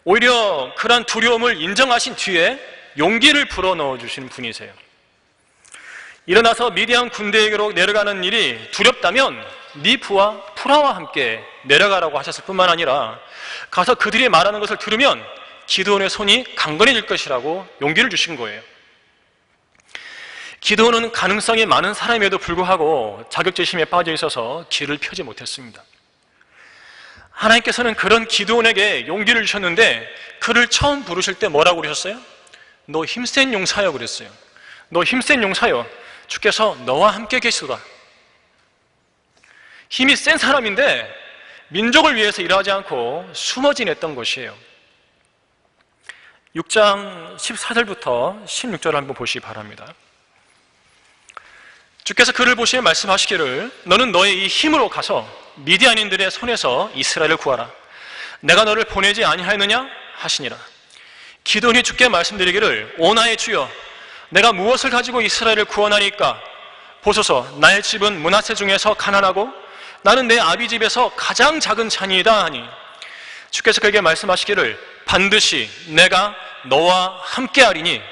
오히려 그런 두려움을 인정하신 뒤에 용기를 불어넣어 주시는 분이세요. 일어나서 미디안 군대에게로 내려가는 일이 두렵다면 네 부하 프라와 함께 내려가라고 하셨을 뿐만 아니라 가서 그들이 말하는 것을 들으면 기드온의 손이 강건해질 것이라고 용기를 주신 거예요. 기드온은 가능성이 많은 사람임에도 불구하고 자격지심에 빠져 있어서 길을 펴지 못했습니다. 하나님께서는 그런 기드온에게 용기를 주셨는데 그를 처음 부르실 때 뭐라고 그러셨어요? 너 힘센 용사여 그랬어요. 너 힘센 용사여, 주께서 너와 함께 계시도다. 힘이 센 사람인데 민족을 위해서 일하지 않고 숨어 지냈던 것이에요. 6장 14절부터 16절을 한번 보시기 바랍니다. 주께서 그를 보시며 말씀하시기를, 너는 너의 이 힘으로 가서 미디안인들의 손에서 이스라엘을 구하라. 내가 너를 보내지 아니하였느냐 하시니라. 기드온이 주께 말씀드리기를, 오 나의 주여, 내가 무엇을 가지고 이스라엘을 구원하니까? 보소서, 나의 집은 므낫세 중에서 가난하고 나는 내 아비 집에서 가장 작은 자니이다 하니, 주께서 그에게 말씀하시기를, 반드시 내가 너와 함께하리니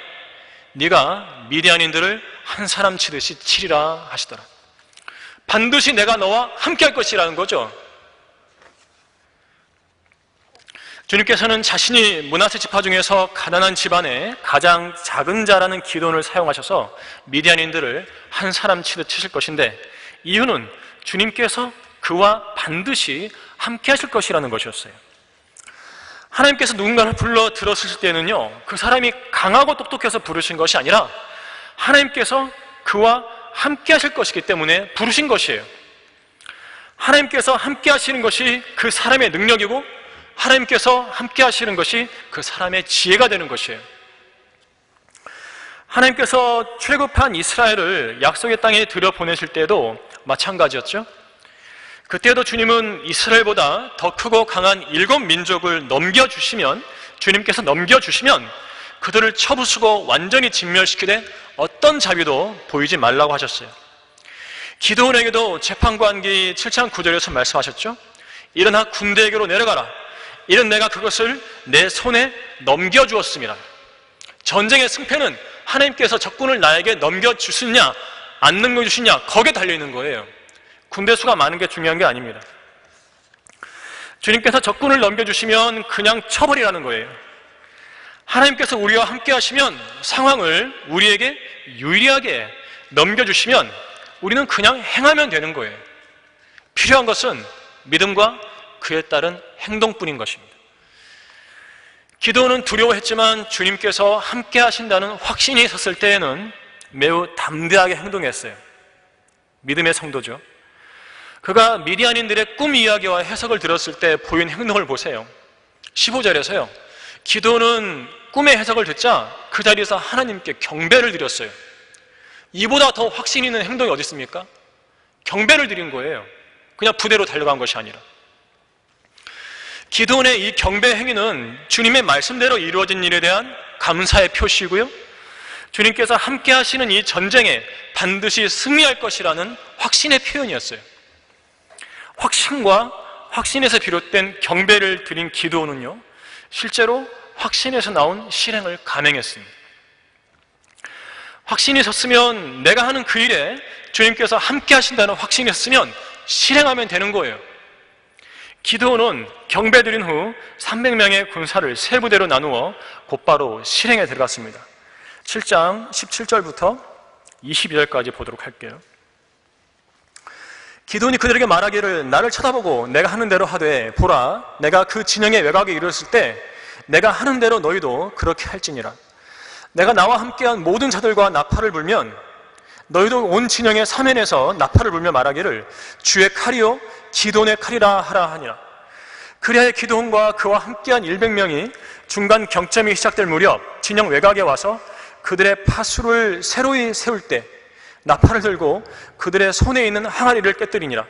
네가 미디안인들을 한 사람 치듯이 치리라 하시더라. 반드시 내가 너와 함께할 것이라는 거죠. 주님께서는 자신이 므낫세 지파 중에서 가난한 집안의 가장 작은 자라는 기도원을 사용하셔서 미디안인들을 한 사람 치듯 치실 것인데, 이유는 주님께서 그와 반드시 함께 하실 것이라는 것이었어요. 하나님께서 누군가를 불러 들었을 때는요, 그 사람이 강하고 똑똑해서 부르신 것이 아니라 하나님께서 그와 함께 하실 것이기 때문에 부르신 것이에요. 하나님께서 함께 하시는 것이 그 사람의 능력이고 하나님께서 함께 하시는 것이 그 사람의 지혜가 되는 것이에요. 하나님께서 출애굽한 이스라엘을 약속의 땅에 들여보내실 때도 마찬가지였죠. 그때도 주님은 이스라엘보다 더 크고 강한 7민족을 넘겨주시면, 주님께서 넘겨주시면 그들을 쳐부수고 완전히 진멸시키되 어떤 자비도 보이지 말라고 하셨어요. 기드온에게도 재판관기 7장 9절에서 말씀하셨죠. 일어나 군대에게로 내려가라. 이는 내가 그것을 내 손에 넘겨주었습니다. 전쟁의 승패는 하나님께서 적군을 나에게 넘겨주시냐 안 넘겨주시냐 거기에 달려있는 거예요. 군대 수가 많은 게 중요한 게 아닙니다. 주님께서 적군을 넘겨주시면 그냥 쳐버리라는 거예요. 하나님께서 우리와 함께 하시면, 상황을 우리에게 유리하게 넘겨주시면 우리는 그냥 행하면 되는 거예요. 필요한 것은 믿음과 그에 따른 행동뿐인 것입니다. 기도는 두려워했지만 주님께서 함께 하신다는 확신이 있었을 때에는 매우 담대하게 행동했어요. 믿음의 성도죠. 그가 미디안인들의 꿈 이야기와 해석을 들었을 때 보인 행동을 보세요. 15절에서요. 기도는 꿈의 해석을 듣자 그 자리에서 하나님께 경배를 드렸어요. 이보다 더 확신 있는 행동이 어디 있습니까? 경배를 드린 거예요. 그냥 부대로 달려간 것이 아니라. 기도원의 이 경배 행위는 주님의 말씀대로 이루어진 일에 대한 감사의 표시이고요, 주님께서 함께 하시는 이 전쟁에 반드시 승리할 것이라는 확신의 표현이었어요. 확신과 확신에서 비롯된 경배를 드린 기도원은요, 실제로 확신에서 나온 실행을 감행했습니다. 확신이 있었으면, 내가 하는 그 일에 주님께서 함께 하신다는 확신이 있었으면 실행하면 되는 거예요. 기드온은 경배 드린 후 300명의 군사를 세 부대로 나누어 곧바로 실행에 들어갔습니다. 7장 17절부터 22절까지 보도록 할게요. 기드온이 그들에게 말하기를, 나를 쳐다보고 내가 하는 대로 하되, 보라, 내가 그 진영의 외곽에 이르렀을 때 내가 하는 대로 너희도 그렇게 할지니라. 내가 나와 함께한 모든 자들과 나팔을 불면 너희도 온 진영의 서면에서 나팔을 불며 말하기를, 주의 칼이요 기드온의 칼이라 하라 하니라. 그리하여 기드온과 그와 함께한 100명이 중간 경점이 시작될 무렵 진영 외곽에 와서 그들의 파수를 새로이 세울 때 나팔을 들고 그들의 손에 있는 항아리를 깨뜨리니라.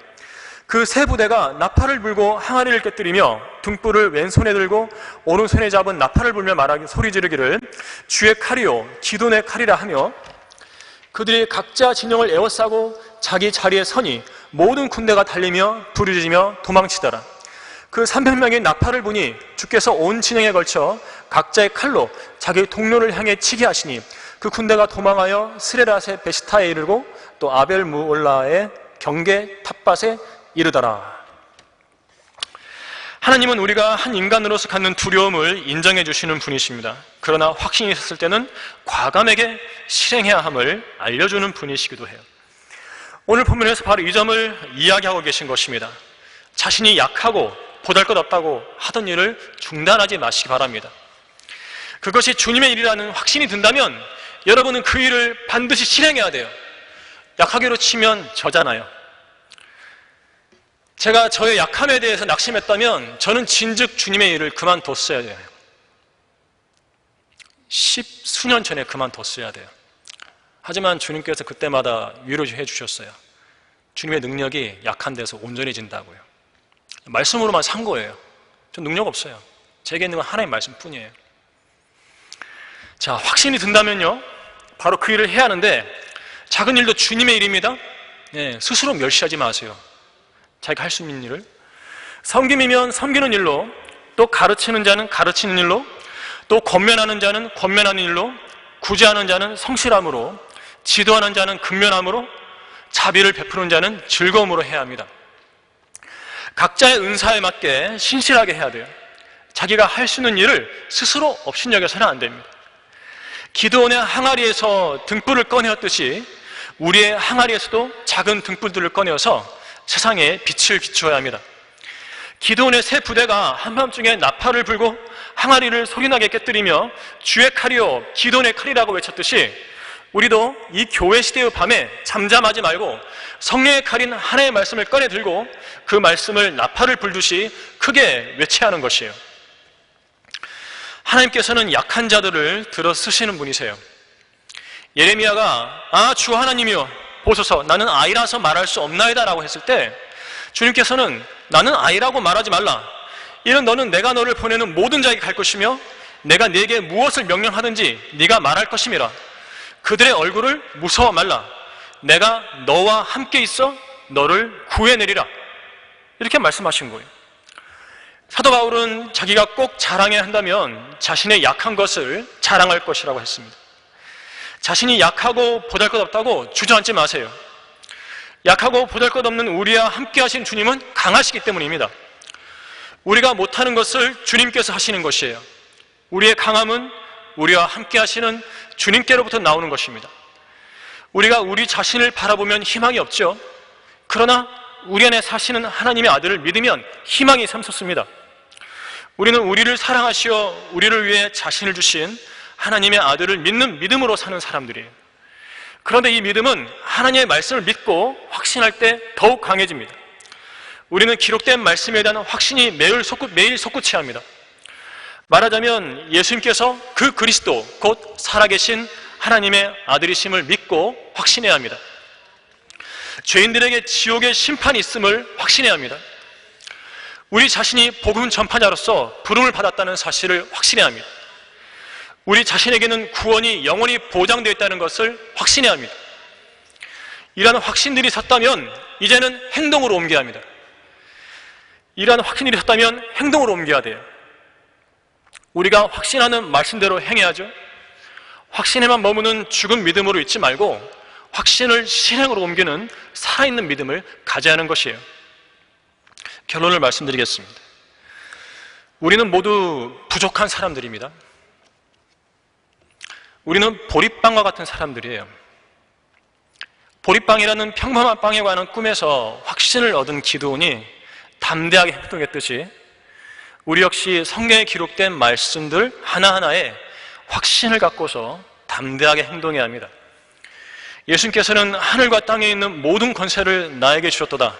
그 세 부대가 나팔을 불고 항아리를 깨뜨리며 등불을 왼손에 들고 오른손에 잡은 나팔을 불며 말하기, 소리 지르기를, 주의 칼이요 기드온의 칼이라 하며, 그들이 각자 진영을 에워싸고 자기 자리에 서니 모든 군대가 달리며 부르짖으며 도망치더라. 그 300명의 나팔을 부니 주께서 온 진영에 걸쳐 각자의 칼로 자기 동료를 향해 치게 하시니 그 군대가 도망하여 스레랏의 베시타에 이르고 또 아벨무올라의 경계 탑밭에 이르더라. 하나님은 우리가 한 인간으로서 갖는 두려움을 인정해 주시는 분이십니다. 그러나 확신이 있었을 때는 과감하게 실행해야 함을 알려주는 분이시기도 해요. 오늘 본문에서 바로 이 점을 이야기하고 계신 것입니다. 자신이 약하고 보잘것없다고 하던 일을 중단하지 마시기 바랍니다. 그것이 주님의 일이라는 확신이 든다면 여러분은 그 일을 반드시 실행해야 돼요. 약하기로 치면 저잖아요. 제가 저의 약함에 대해서 낙심했다면 저는 진즉 주님의 일을 그만뒀어야 돼요. 10수년 전에 그만뒀어야 돼요. 하지만 주님께서 그때마다 위로해 주셨어요. 주님의 능력이 약한 데서 온전해진다고요. 말씀으로만 산 거예요. 전 능력 없어요. 제게 있는 건 하나님의 말씀뿐이에요. 자, 확신이 든다면요, 바로 그 일을 해야 하는데, 작은 일도 주님의 일입니다. 스스로 멸시하지 마세요. 자기가 할 수 있는 일을. 섬김이면 섬기는 일로, 또 가르치는 자는 가르치는 일로, 또 권면하는 자는 권면하는 일로, 구제하는 자는 성실함으로, 지도하는 자는 근면함으로, 자비를 베푸는 자는 즐거움으로 해야 합니다. 각자의 은사에 맞게 신실하게 해야 돼요. 자기가 할 수 있는 일을 스스로 업신여겨서는 안 됩니다. 기드온의 항아리에서 등불을 꺼내었듯이 우리의 항아리에서도 작은 등불들을 꺼내어서 세상에 빛을 비추어야 합니다. 기드온의 세 부대가 한밤중에 나팔을 불고 항아리를 소리나게 깨뜨리며 주의 칼이요 기드온의 칼이라고 외쳤듯이, 우리도 이 교회 시대의 밤에 잠잠하지 말고 성령의 칼인 하나의 말씀을 꺼내 들고 그 말씀을 나팔을 불듯이 크게 외쳐야 하는 것이에요. 하나님께서는 약한 자들을 들어 쓰시는 분이세요. 예레미야가 주 하나님이여 보소서, 나는 아이라서 말할 수 없나이다 라고 했을 때 주님께서는 나는 아이라고 말하지 말라. 이는 너는 내가 너를 보내는 모든 자에게 갈 것이며 내가 네게 무엇을 명령하든지 네가 말할 것임이라. 그들의 얼굴을 무서워 말라. 내가 너와 함께 있어 너를 구해내리라. 이렇게 말씀하신 거예요. 사도 바울은 자기가 꼭 자랑해야 한다면 자신의 약한 것을 자랑할 것이라고 했습니다. 자신이 약하고 보잘것없다고 주저앉지 마세요. 약하고 보잘것없는 우리와 함께 하신 주님은 강하시기 때문입니다. 우리가 못하는 것을 주님께서 하시는 것이에요. 우리의 강함은 우리와 함께 하시는 주님께로부터 나오는 것입니다. 우리가 우리 자신을 바라보면 희망이 없죠. 그러나 우리 안에 사시는 하나님의 아들을 믿으면 희망이 샘솟습니다. 우리는 우리를 사랑하시어 우리를 위해 자신을 주신 하나님의 아들을 믿는 믿음으로 사는 사람들이에요. 그런데 이 믿음은 하나님의 말씀을 믿고 확신할 때 더욱 강해집니다. 우리는 기록된 말씀에 대한 확신이 매일 솟구쳐야 합니다. 말하자면 예수님께서 그 그리스도 곧 살아계신 하나님의 아들이심을 믿고 확신해야 합니다. 죄인들에게 지옥의 심판이 있음을 확신해야 합니다. 우리 자신이 복음 전파자로서 부름을 받았다는 사실을 확신해야 합니다. 우리 자신에게는 구원이 영원히 보장되어 있다는 것을 확신해야 합니다. 이러한 확신들이 섰다면 이제는 행동으로 옮겨야 합니다. 이러한 확신들이 섰다면 행동으로 옮겨야 돼요. 우리가 확신하는 말씀대로 행해야죠. 확신에만 머무는 죽은 믿음으로 있지 말고 확신을 실행으로 옮기는 살아있는 믿음을 가져야 하는 것이에요. 결론을 말씀드리겠습니다. 우리는 모두 부족한 사람들입니다. 우리는 보리빵과 같은 사람들이에요. 보리빵이라는 평범한 빵에 관한 꿈에서 확신을 얻은 기드온이 담대하게 행동했듯이 우리 역시 성경에 기록된 말씀들 하나하나에 확신을 갖고서 담대하게 행동해야 합니다. 예수님께서는 하늘과 땅에 있는 모든 권세를 나에게 주셨도다.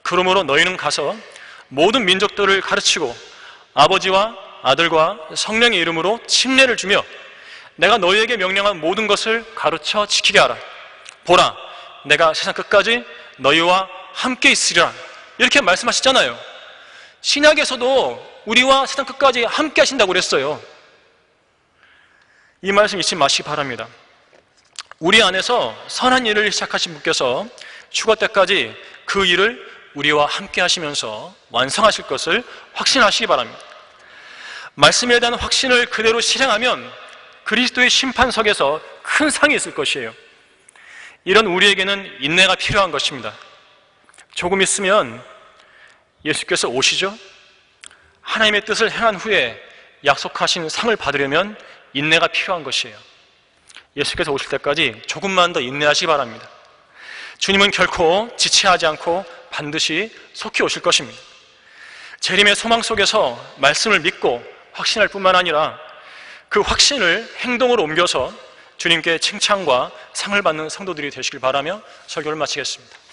그러므로 너희는 가서 모든 민족들을 가르치고 아버지와 아들과 성령의 이름으로 침례를 주며 내가 너희에게 명령한 모든 것을 가르쳐 지키게 하라. 보라, 내가 세상 끝까지 너희와 함께 있으리라. 이렇게 말씀하셨잖아요. 신약에서도 우리와 세상 끝까지 함께 하신다고 그랬어요. 이 말씀 잊지 마시기 바랍니다. 우리 안에서 선한 일을 시작하신 분께서 휴가 때까지 그 일을 우리와 함께 하시면서 완성하실 것을 확신하시기 바랍니다. 말씀에 대한 확신을 그대로 실행하면 그리스도의 심판석에서 큰 상이 있을 것이에요. 이런 우리에게는 인내가 필요한 것입니다. 조금 있으면 예수께서 오시죠? 하나님의 뜻을 행한 후에 약속하신 상을 받으려면 인내가 필요한 것이에요. 예수께서 오실 때까지 조금만 더 인내하시기 바랍니다. 주님은 결코 지체하지 않고 반드시 속히 오실 것입니다. 재림의 소망 속에서 말씀을 믿고 확신할 뿐만 아니라 그 확신을 행동으로 옮겨서 주님께 칭찬과 상을 받는 성도들이 되시길 바라며 설교를 마치겠습니다.